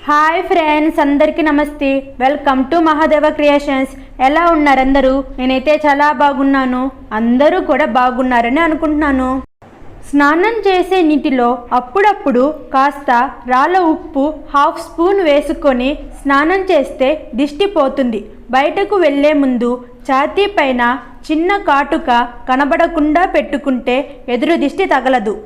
Hi friends, అందరికీ నమస్తే. Welcome to Mahadeva creations. ఎలా ఉన్నారు అందరూ? నేనైతే చాలా బాగున్నాను. అందరూ కూడా బాగున్నారని అనుకుంటున్నాను. స్నానం చేసే నీటిలో అప్పుడప్పుడు కాస్త రాళ్ళ ఉప్పు 1/2 స్పూన్ వేసుకొని స్నానం చేస్తే దిష్టి పోతుంది. బయటకు వెళ్ళే ముందు ఛాతీ పైన చిన్న కాటుక కనబడకుండా పెట్టుకుంటే ఎదురు దిష్టి తగలదు.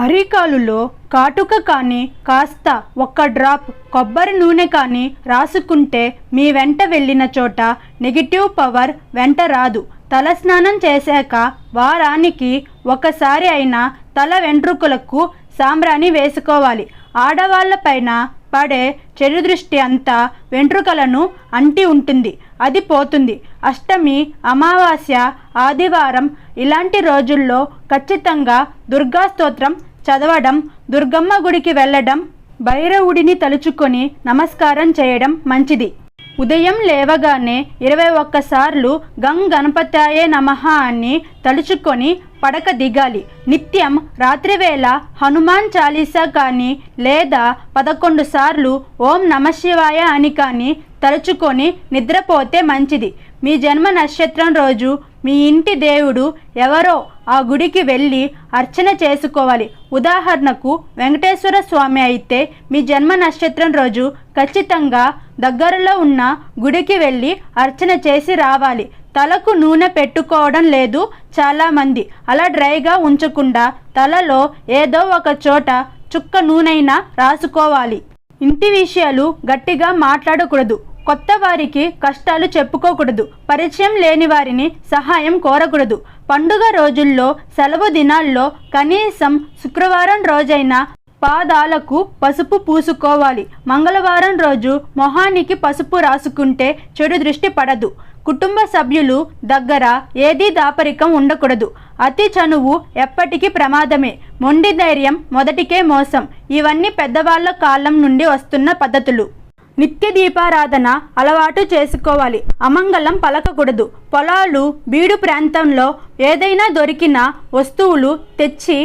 అరికాలులో కాటుక కానీ కాస్త 1 డ్రాప్ కొబ్బరి నూనె కానీ రాసుకుంటే మీ వెంట వెళ్ళిన చోట నెగిటివ్ పవర్ వెంట రాదు. తలస్నానం చేశాక వారానికి ఒకసారి అయినా తల వెంట్రుకలకు సాంబ్రాణి వేసుకోవాలి. ఆడవాళ్ళపైన పడే చెడు దృష్టి అంతా వెంట్రుకలను అంటి ఉంటుంది, అది పోతుంది. అష్టమి, అమావాస్య, ఆదివారం ఇలాంటి రోజుల్లో ఖచ్చితంగా దుర్గా స్తోత్రం చదవడం, దుర్గమ్మ గుడికి వెళ్ళడం, భైరవుడిని తలుచుకొని నమస్కారం చేయడం మంచిది. ఉదయం లేవగానే 21 సార్లు గం గణపతాయే నమః అని తలుచుకొని పడక దిగాలి. నిత్యం రాత్రివేళ హనుమాన్ చాలీసా కానీ లేదా 11 సార్లు ఓం నమశివాయ అని కానీ తలుచుకొని నిద్రపోతే మంచిది. మీ జన్మ నక్షత్రం రోజు మీ ఇంటి దేవుడు ఎవరో ఆ గుడికి వెళ్ళి అర్చన చేసుకోవాలి. ఉదాహరణకు వెంకటేశ్వర స్వామి అయితే మీ జన్మ నక్షత్రం రోజు ఖచ్చితంగా దగ్గరలో ఉన్న గుడికి వెళ్ళి అర్చన చేసి రావాలి. తలకు నూనె పెట్టుకోవడం లేదు చాలామంది. అలా డ్రైగా ఉంచకుండా తలలో ఏదో ఒక చోట చుక్క నూనెైనా రాసుకోవాలి. ఇంటి విషయాలు గట్టిగా మాట్లాడకూడదు. కొత్త వారికి కష్టాలు చెప్పుకోకూడదు. పరిచయం లేని వారిని సహాయం కోరకూడదు. పండుగ రోజుల్లో, సెలవు దినాల్లో కనీసం శుక్రవారం రోజైనా పాదాలకు పసుపు పూసుకోవాలి. మంగళవారం రోజు మొహానికి పసుపు రాసుకుంటే చెడు దృష్టి పడదు. కుటుంబ సభ్యులు దగ్గర ఏదీ దాపరికం ఉండకూడదు. అతి చనువు ఎప్పటికీ ప్రమాదమే. మొండి ధైర్యం మొదటికే మోసం. ఇవన్నీ పెద్దవాళ్ల కాలం నుండి వస్తున్న పద్ధతులు. నిత్య దీపారాధన అలవాటు చేసుకోవాలి. అమంగళం పలకకూడదు. పొలాలు, బీడు ప్రాంతంలో ఏదైనా దొరికిన వస్తువులు తెచ్చి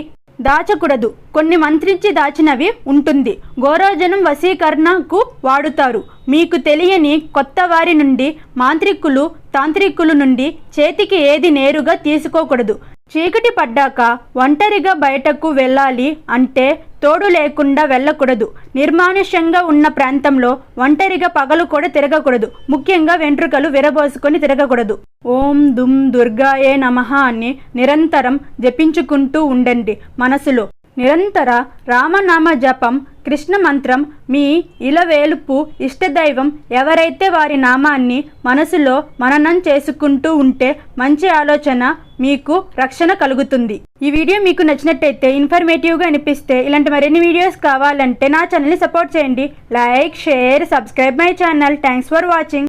దాచకూడదు. కొన్ని మంత్రించి దాచినవి ఉంటుంది. గోరోజనం వశీకరణకు వాడుతారు. మీకు తెలియని కొత్త వారి నుండి, మాంత్రికులు, తాంత్రికుల నుండి చేతికి ఏది నేరుగా తీసుకోకూడదు. చీకటి పడ్డాక ఒంటరిగా బయటకు వెళ్ళాలి అంటే తోడు లేకుండా వెళ్ళకూడదు. నిర్మానుష్యంగా ఉన్న ప్రాంతంలో ఒంటరిగా పగలు కూడా తిరగకూడదు. ముఖ్యంగా వెంట్రుకలు విరబోసుకొని తిరగకూడదు. ఓం దుమ్ దుర్గాయే నమః అని నిరంతరం జపించుకుంటూ ఉండండి. మనసులో నిరంతర రామనామ జపం, కృష్ణ మంత్రం, మీ ఇలవేలుపు ఇష్టదైవం ఎవరైతే వారి నామాన్ని మనసులో మననం చేసుకుంటూ ఉంటే మంచి ఆలోచన మీకు రక్షణ కలుగుతుంది. ఈ వీడియో మీకు నచ్చినట్టయితే, ఇన్ఫర్మేటివ్గా అనిపిస్తే ఇలాంటి మరిన్ని వీడియోస్ కావాలంటే నా ఛానల్ని సపోర్ట్ చేయండి. Like, share, subscribe my channel. Thanks for watching.